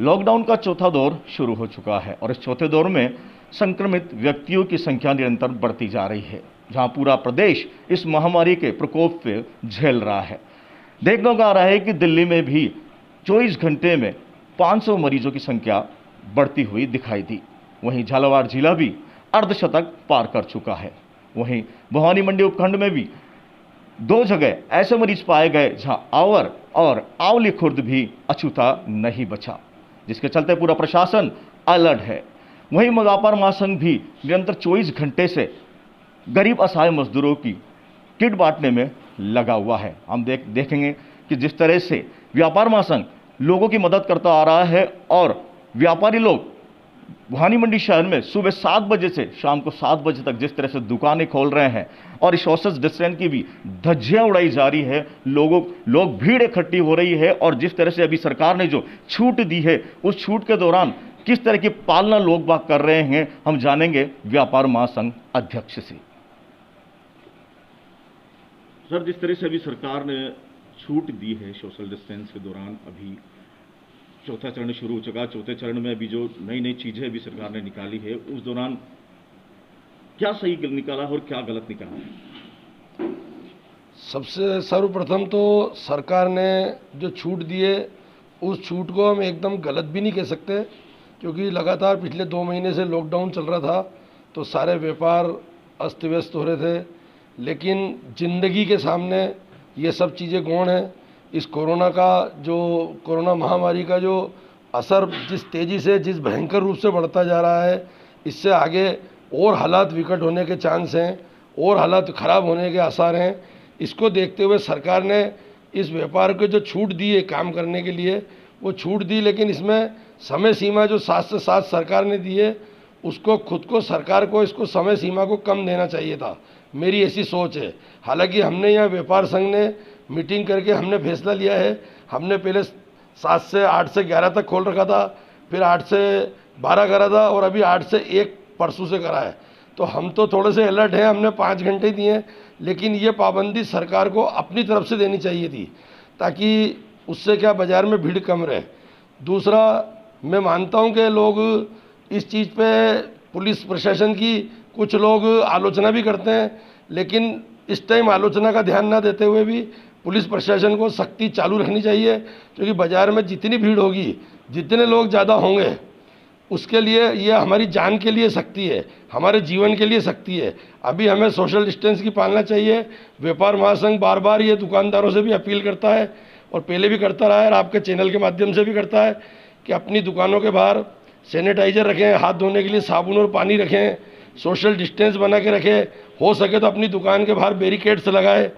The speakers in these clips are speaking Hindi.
लॉकडाउन का चौथा दौर शुरू हो चुका है और इस चौथे दौर में संक्रमित व्यक्तियों की संख्या निरंतर बढ़ती जा रही है, जहां पूरा प्रदेश इस महामारी के प्रकोप से झेल रहा है। देखने को आ रहा है कि दिल्ली में भी 24 घंटे में 500 मरीजों की संख्या बढ़ती हुई दिखाई दी। वहीं झालावाड़ जिला भी अर्धशतक पार कर चुका है। वहीं भवानी मंडी उपखंड में भी 2 जगह ऐसे मरीज पाए गए जहां आवर और आवली खुर्द भी अछूता नहीं बचा, जिसके चलते पूरा प्रशासन अलर्ट है। वहीं व्यापार महासंघ भी निरंतर 24 घंटे से गरीब असहाय मजदूरों की किट बांटने में लगा हुआ है। हम देखेंगे कि जिस तरह से व्यापार महासंघ लोगों की मदद करता आ रहा है और व्यापारी लोग भवानी मंडी शहर में सुबह 7 बजे से शाम को 7 बजे तक जिस तरह से दुकानें खोल रहे हैं और इस सोशल डिस्टेंस की भी धज्जियां उड़ाई जा रही है, लोग भीड़ इकट्ठी हो रही है और जिस तरह से अभी सरकार ने जो छूट दी है उस छूट के दौरान किस तरह की पालना लोग बाग कर रहे हैं, हम जानेंगे व्यापार महासंघ अध्यक्ष से। सर, जिस तरह से अभी सरकार ने छूट दी है सोशल डिस्टेंस के दौरान, अभी चौथा चरण शुरू हो चुका। चौथे चरण में अभी जो नई चीजें अभी सरकार ने निकाली है, उस दौरान क्या सही निकाला और क्या गलत निकाला? सबसे सर्वप्रथम तो सरकार ने जो छूट दी है उस छूट को हम एकदम गलत भी नहीं कह सकते, क्योंकि लगातार पिछले 2 महीने से लॉकडाउन चल रहा था तो सारे व्यापार अस्त व्यस्त हो रहे थे। लेकिन ज़िंदगी के सामने ये सब चीज़ें गौण हैं। इस कोरोना महामारी का जो असर जिस तेज़ी से, जिस भयंकर रूप से बढ़ता जा रहा है, इससे आगे और हालात विकट होने के चांस हैं और हालात ख़राब होने के आसार हैं। इसको देखते हुए सरकार ने इस व्यापार को जो छूट दी है काम करने के लिए, वो छूट दी, लेकिन इसमें समय सीमा जो 7 से 7 सरकार ने दी है, उसको सरकार को इसको समय सीमा को कम देना चाहिए था। मेरी ऐसी सोच है। हालांकि हमने यहाँ व्यापार संघ ने मीटिंग करके हमने फैसला लिया है। हमने पहले 7 से 8 से 11 तक खोल रखा था, फिर 8 से 12 करा था और अभी 8 से 1 परसों से करा है। तो हम तो थोड़े से अलर्ट हैं, हमने 5 घंटे दिए हैं, लेकिन ये पाबंदी सरकार को अपनी तरफ से देनी चाहिए थी, ताकि उससे क्या बाज़ार में भीड़ कम रहे। दूसरा, मैं मानता हूँ कि लोग इस चीज़ पे पुलिस प्रशासन की कुछ लोग आलोचना भी करते हैं, लेकिन इस टाइम आलोचना का ध्यान ना देते हुए भी पुलिस प्रशासन को सख्ती चालू रखनी चाहिए, क्योंकि बाज़ार में जितनी भीड़ होगी, जितने लोग ज़्यादा होंगे, उसके लिए ये हमारी जान के लिए सख्ती है, हमारे जीवन के लिए सख्ती है। अभी हमें सोशल डिस्टेंस की पालना चाहिए। व्यापार महासंघ बार बार ये दुकानदारों से भी अपील करता है और पहले भी करता रहा है और आपके चैनल के माध्यम से भी करता है कि अपनी दुकानों के बाहर सैनिटाइजर रखें, हाथ धोने के लिए साबुन और पानी रखें, सोशल डिस्टेंस बना के रखें। हो सके तो अपनी दुकान के बाहर बैरिकेड्स लगाए,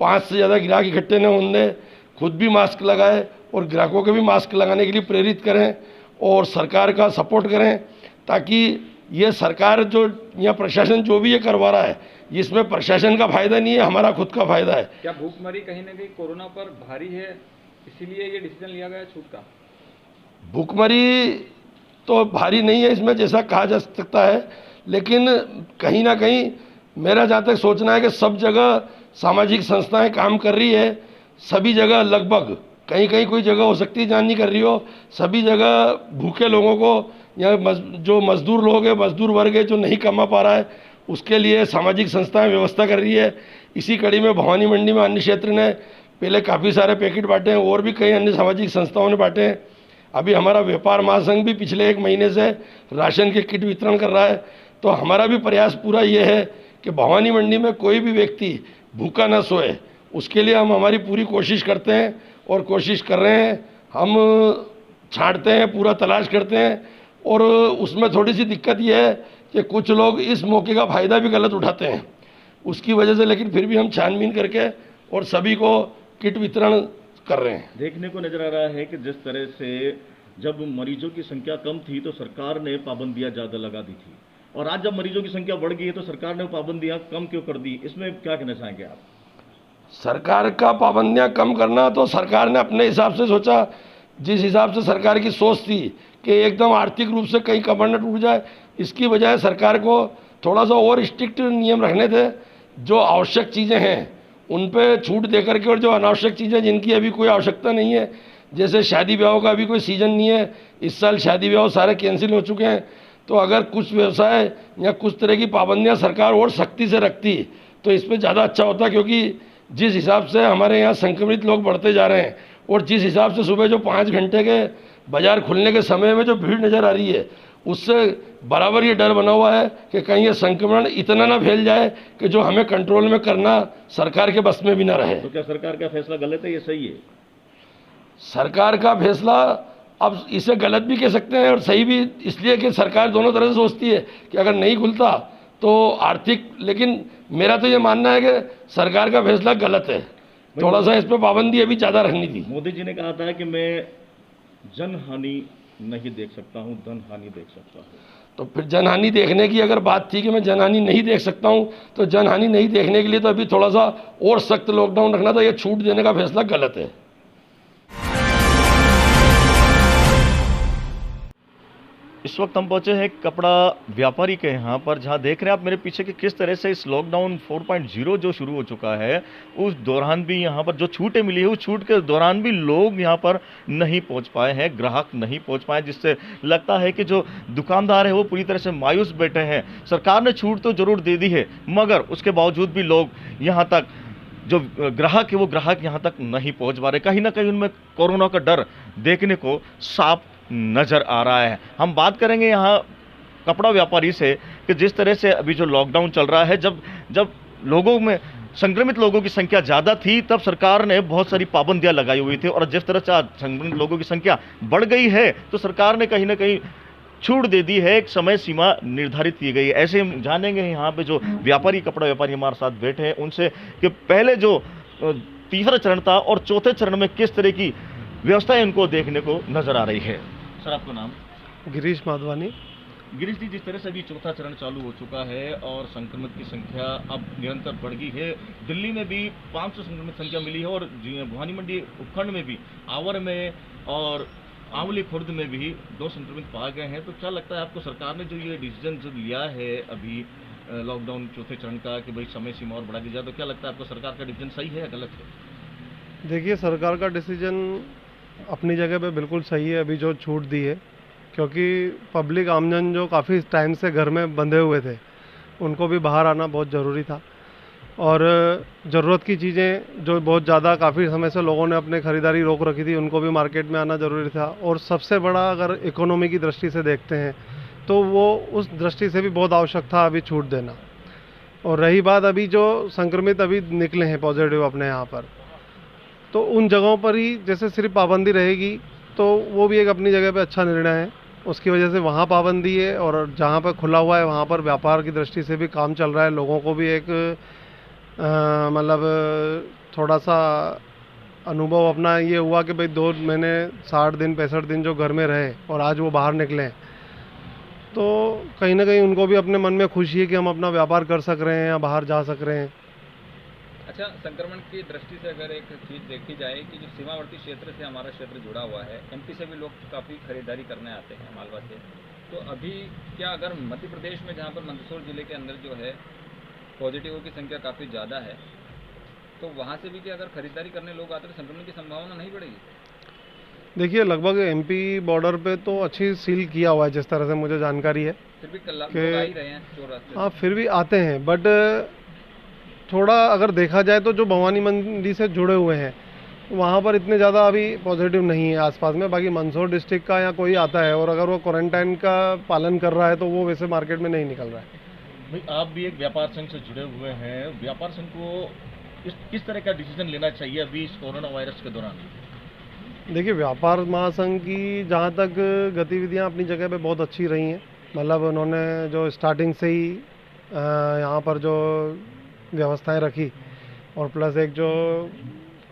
5 से ज़्यादा ग्राहक इकट्ठे न होने दें, खुद भी मास्क लगाए और ग्राहकों के भी मास्क लगाने के लिए प्रेरित करें और सरकार का सपोर्ट करें, ताकि ये सरकार जो या प्रशासन जो भी ये करवा रहा है, इसमें प्रशासन का फायदा नहीं है, हमारा खुद का फायदा है। क्या भूखमरी कहीं ना कहीं कोरोना पर भारी है, इसीलिए ये डिसीजन लिया गया छूट का? भूखमरी तो भारी नहीं है इसमें, जैसा कहा जा सकता है, लेकिन कहीं ना कहीं मेरा जहाँ तक सोचना है कि सब जगह सामाजिक संस्थाएं काम कर रही है, सभी जगह लगभग, कहीं कहीं कोई जगह हो सकती है जहाँ नहीं कर रही हो, सभी जगह भूखे लोगों को या जो मजदूर लोग हैं, मजदूर वर्ग है जो नहीं कमा पा रहा है, उसके लिए सामाजिक संस्थाएं व्यवस्था कर रही है। इसी कड़ी में भवानी मंडी में अन्य क्षेत्र ने पहले काफ़ी सारे पैकेट बांटे हैं और भी कई अन्य सामाजिक संस्थाओं ने बांटे हैं। अभी हमारा व्यापार महासंघ भी पिछले 1 महीने से राशन के किट वितरण कर रहा है। तो हमारा भी प्रयास पूरा ये है कि भवानी मंडी में कोई भी व्यक्ति भूखा न सोए, उसके लिए हम हमारी पूरी कोशिश करते हैं और कोशिश कर रहे हैं। हम छांटते हैं, पूरा तलाश करते हैं और उसमें थोड़ी सी दिक्कत ये है कि कुछ लोग इस मौके का फ़ायदा भी गलत उठाते हैं उसकी वजह से, लेकिन फिर भी हम छानबीन करके और सभी को किट वितरण कर रहे हैं। देखने को नजर आ रहा है कि जिस तरह से जब मरीजों की संख्या कम थी तो सरकार ने पाबंदियां ज़्यादा लगा दी थी, और आज जब मरीजों की संख्या बढ़ गई है तो सरकार ने पाबंदियां कम क्यों कर दी? इसमें क्या कहना चाहेंगे आप? सरकार का पाबंदियां कम करना तो सरकार ने अपने हिसाब से सोचा, जिस हिसाब से सरकार की सोच थी कि एकदम आर्थिक रूप से कहीं कमर न टूट जाए, इसकी बजाय सरकार को थोड़ा सा और स्ट्रिक्ट नियम रखने थे। जो आवश्यक चीज़ें हैं उन पे छूट दे करके, और जो अनावश्यक चीज़ें जिनकी अभी कोई आवश्यकता नहीं है, जैसे शादी ब्याह का भी कोई सीज़न नहीं है, इस साल शादी ब्याह सारे कैंसिल हो चुके हैं। तो अगर कुछ व्यवसाय या कुछ तरह की पाबंदियां सरकार और सख्ती से रखती तो इस पर ज़्यादा अच्छा होता, क्योंकि जिस हिसाब से हमारे यहाँ संक्रमित लोग बढ़ते जा रहे हैं और जिस हिसाब से सुबह जो 5 घंटे के बाजार खुलने के समय में जो भीड़ नज़र आ रही है, उससे बराबर ये डर बना हुआ है कि कहीं ये संक्रमण इतना ना फैल जाए कि जो हमें कंट्रोल में करना सरकार के बस में भी ना रहे। तो क्या सरकार का फैसला गलत है, ये सही है? सरकार का फैसला अब इसे गलत भी कह सकते हैं और सही भी, इसलिए कि सरकार दोनों तरह से सोचती है कि अगर नहीं खुलता तो आर्थिक, लेकिन मेरा तो ये मानना है कि सरकार का फैसला गलत है, थोड़ा सा इस पर पाबंदी अभी ज़्यादा रखनी थी। मोदी जी ने कहा था कि मैं जनहानि नहीं देख सकता हूं, धनहानि देख सकता हूं। तो फिर जनहानि देखने की अगर बात थी कि मैं जनहानि नहीं देख सकता हूं, तो जनहानि नहीं देखने के लिए तो अभी थोड़ा सा और सख्त लॉकडाउन रखना था। ये छूट देने का फैसला गलत है। इस वक्त हम पहुंचे हैं कपड़ा व्यापारी के यहाँ पर, जहाँ देख रहे हैं आप मेरे पीछे कि किस तरह से इस लॉकडाउन 4.0 जो शुरू हो चुका है, उस दौरान भी यहाँ पर जो छूटें मिली है, उस छूट के दौरान भी लोग यहाँ पर नहीं पहुँच पाए हैं, ग्राहक नहीं पहुँच पाए, जिससे लगता है कि जो दुकानदार है वो पूरी तरह से मायूस बैठे हैं। सरकार ने छूट तो जरूर दे दी है, मगर उसके बावजूद भी लोग यहाँ तक, जो ग्राहक है वो ग्राहक यहाँ तक नहीं पहुँच पा रहे। कहीं ना कहीं उनमें कोरोना का डर देखने को साफ नजर आ रहा है। हम बात करेंगे यहाँ कपड़ा व्यापारी से कि जिस तरह से अभी जो लॉकडाउन चल रहा है, जब लोगों में संक्रमित लोगों की संख्या ज़्यादा थी, तब सरकार ने बहुत सारी पाबंदियां लगाई हुई थी, और जिस तरह से आज संक्रमित लोगों की संख्या बढ़ गई है तो सरकार ने कहीं ना कहीं छूट दे दी है, एक समय सीमा निर्धारित की गई है। ऐसे हम जानेंगे यहाँ पे जो व्यापारी, कपड़ा व्यापारी हमारे साथ बैठे हैं उनसे कि पहले जो तीसरा चरण था और चौथे चरण में किस तरह की व्यवस्थाएं उनको देखने को नजर आ रही है। सर, आपका नाम? गिरीश माधवानी। गिरीश जी, जिस तरह से अभी चौथा चरण चालू हो चुका है और संक्रमित की संख्या अब निरंतर बढ़ गई है, दिल्ली में भी 500 संक्रमित संख्या मिली है और भवानी मंडी उपखंड में भी, आवर में और आंवली खुर्द में भी 2 संक्रमित पाए गए हैं, तो क्या लगता है आपको सरकार ने जो ये डिसीजन जो लिया है अभी लॉकडाउन चौथे चरण का कि भाई समय सीमा और बढ़ा दी जाए, तो क्या लगता है आपको सरकार का डिसीजन सही है या गलत है? देखिए, सरकार का डिसीजन अपनी जगह पे बिल्कुल सही है अभी जो छूट दी है, क्योंकि पब्लिक आमजन जो काफ़ी टाइम से घर में बंधे हुए थे उनको भी बाहर आना बहुत ज़रूरी था, और ज़रूरत की चीज़ें जो बहुत ज़्यादा काफ़ी समय से लोगों ने अपने ख़रीदारी रोक रखी थी उनको भी मार्केट में आना ज़रूरी था। और सबसे बड़ा अगर इकोनॉमी की दृष्टि से देखते हैं तो वो उस दृष्टि से भी बहुत आवश्यक था अभी छूट देना। और रही बात अभी जो संक्रमित अभी निकले हैं पॉजिटिव अपने यहाँ पर, तो उन जगहों पर ही जैसे सिर्फ पाबंदी रहेगी तो वो भी एक अपनी जगह पे अच्छा निर्णय है। उसकी वजह से वहाँ पाबंदी है और जहाँ पर खुला हुआ है वहाँ पर व्यापार की दृष्टि से भी काम चल रहा है। लोगों को भी एक मतलब थोड़ा सा अनुभव अपना ये हुआ कि भाई 2 महीने 60 दिन 65 दिन जो घर में रहे और आज वो बाहर निकले हैं, तो कहीं ना कहीं उनको भी अपने मन में खुशी है कि हम अपना व्यापार कर सक रहे हैं या बाहर जा सक रहे हैं। अच्छा, संक्रमण की दृष्टि से अगर एक चीज़ देखी जाए कि जो सीमावर्ती क्षेत्र से हमारा क्षेत्र जुड़ा हुआ है, एमपी से भी लोग काफ़ी खरीदारी करने आते हैं मालवा से, तो अभी क्या अगर मध्य प्रदेश में जहाँ पर मंदसौर जिले के अंदर जो है पॉजिटिव की संख्या काफ़ी ज़्यादा है, तो वहाँ से भी क्या अगर खरीदारी करने लोग आते तो संक्रमण की संभावना नहीं बढ़ेगी? देखिए, लगभग एमपी बॉर्डर पे तो अच्छी सील किया हुआ है जिस तरह से मुझे जानकारी है, फिर भी लोग आ ही रहे हैं चोर रास्ते। हाँ, फिर भी आते हैं, बट थोड़ा अगर देखा जाए तो जो भवानी मंडी से जुड़े हुए हैं वहाँ पर इतने ज़्यादा अभी पॉजिटिव नहीं है आसपास में। बाकी मंदसौर डिस्ट्रिक्ट का या कोई आता है और अगर वो क्वारंटाइन का पालन कर रहा है तो वो वैसे मार्केट में नहीं निकल रहा है। भाई, आप भी एक व्यापार संघ से जुड़े हुए हैं, व्यापार संघ को किस तरह का डिसीजन लेना चाहिए अभी इस कोरोना वायरस के दौरान? देखिए, व्यापार महासंघ की जहाँ तक गतिविधियाँ अपनी जगह पे बहुत अच्छी रही हैं। मतलब उन्होंने जो स्टार्टिंग से ही यहाँ पर जो व्यवस्थाएं रखी और प्लस एक जो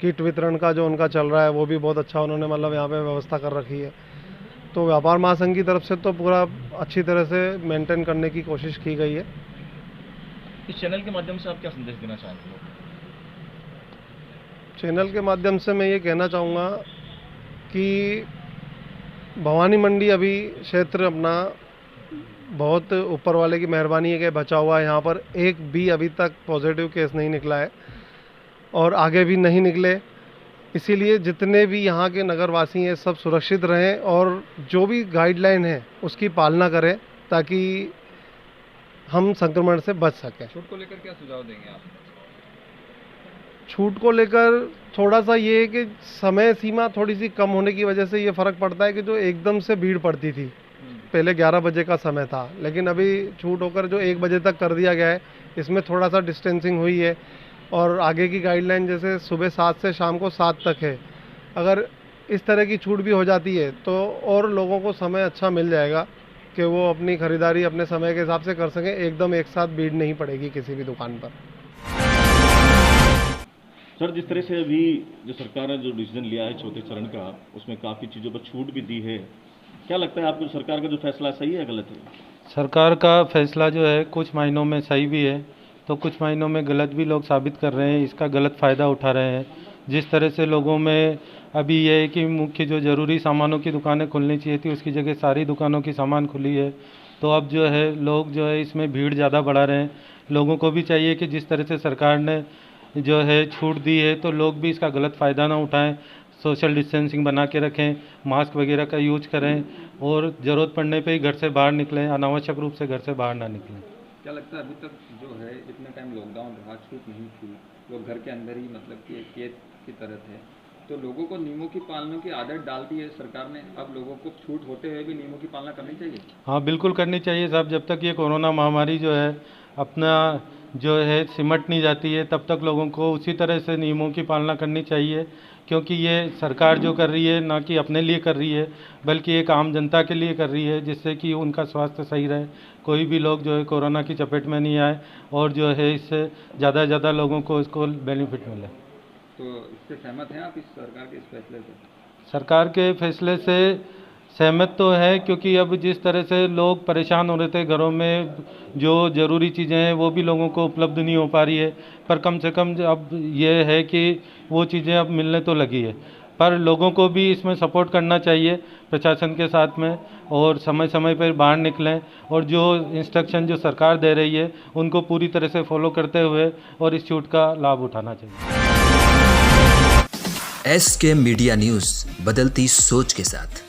किट वितरण का जो उनका चल रहा है वो भी बहुत अच्छा उन्होंने मतलब यहाँ पे व्यवस्था कर रखी है। तो व्यापार महासंघ की तरफ से तो पूरा अच्छी तरह से मेंटेन करने की कोशिश की गई है। इस चैनल के माध्यम से आप क्या संदेश देना चाहते हो? चैनल के माध्यम से मैं ये कहना चाहूँगा कि भवानी मंडी अभी क्षेत्र अपना बहुत ऊपर वाले की मेहरबानी है कि बचा हुआ है। यहाँ पर एक भी अभी तक पॉजिटिव केस नहीं निकला है और आगे भी नहीं निकले। इसीलिए जितने भी यहाँ के नगरवासी हैं सब सुरक्षित रहें और जो भी गाइडलाइन है उसकी पालना करें ताकि हम संक्रमण से बच सकें। छूट को लेकर क्या सुझाव देंगे आप? छूट को लेकर थोड़ा सा ये है कि समय सीमा थोड़ी सी कम होने की वजह से ये फ़र्क पड़ता है कि जो एकदम से भीड़ पड़ती थी, पहले 11 बजे का समय था, लेकिन अभी छूट होकर जो 1 बजे तक कर दिया गया है, इसमें थोड़ा सा डिस्टेंसिंग हुई है और आगे की गाइडलाइन जैसे सुबह 7 से शाम को 7 तक है। अगर इस तरह की छूट भी हो जाती है तो और लोगों को समय अच्छा मिल जाएगा कि वो अपनी ख़रीदारी अपने समय के हिसाब से कर सकें, एकदम एक साथ भीड़ नहीं पड़ेगी किसी भी दुकान पर। सर, जिस तरह से अभी जो सरकार ने जो डिसीजन लिया है चौथे चरण का, उसमें काफ़ी चीज़ों पर छूट भी दी है, क्या लगता है आपको सरकार का जो फैसला सही है गलत है? सरकार का फैसला जो है कुछ मायनों में सही भी है तो कुछ मायनों में गलत भी लोग साबित कर रहे हैं, इसका गलत फ़ायदा उठा रहे हैं। जिस तरह से लोगों में अभी ये है कि मुख्य जो ज़रूरी सामानों की दुकानें खुलनी चाहिए थी उसकी जगह सारी दुकानों की सामान खुली है, तो अब जो है लोग जो है इसमें भीड़ ज़्यादा बढ़ा रहे हैं। लोगों को भी चाहिए कि जिस तरह से सरकार ने जो है छूट दी है तो लोग भी इसका गलत फ़ायदा ना उठाएं, सोशल डिस्टेंसिंग बना के रखें, मास्क वगैरह का यूज करें और ज़रूरत पड़ने पे ही घर से बाहर निकलें, अनावश्यक रूप से घर से बाहर ना निकलें। क्या लगता है अभी तक जो है इतने टाइम लॉकडाउन रहा, छूट नहीं थी, लोग घर के अंदर ही मतलब कि एक कैद की तरह थे, तो लोगों को नियमों की पालना की आदत डाल दी है सरकार ने, अब लोगों को छूट होते हुए भी नियमों की पालना करनी चाहिए? हाँ, बिल्कुल करनी चाहिए साहब। जब तक ये कोरोना महामारी जो है अपना जो है सिमट नहीं जाती है तब तक लोगों को उसी तरह से नियमों की पालना करनी चाहिए, क्योंकि ये सरकार जो कर रही है ना कि अपने लिए कर रही है बल्कि एक आम जनता के लिए कर रही है, जिससे कि उनका स्वास्थ्य सही रहे, कोई भी लोग जो है कोरोना की चपेट में नहीं आए और जो है इससे ज़्यादा से ज़्यादा लोगों को इसको बेनिफिट मिले। तो इससे सहमत हैं आप इस सरकार के इस फैसले से? सरकार के फैसले से सहमत तो है, क्योंकि अब जिस तरह से लोग परेशान हो रहे थे, घरों में जो ज़रूरी चीज़ें हैं वो भी लोगों को उपलब्ध नहीं हो पा रही है, पर कम से कम अब ये है कि वो चीज़ें अब मिलने तो लगी है। पर लोगों को भी इसमें सपोर्ट करना चाहिए प्रशासन के साथ में, और समय समय पर बाहर निकलें और जो इंस्ट्रक्शन जो सरकार दे रही है उनको पूरी तरह से फॉलो करते हुए और इस छूट का लाभ उठाना चाहिए। SK मीडिया न्यूज़, बदलती सोच के साथ।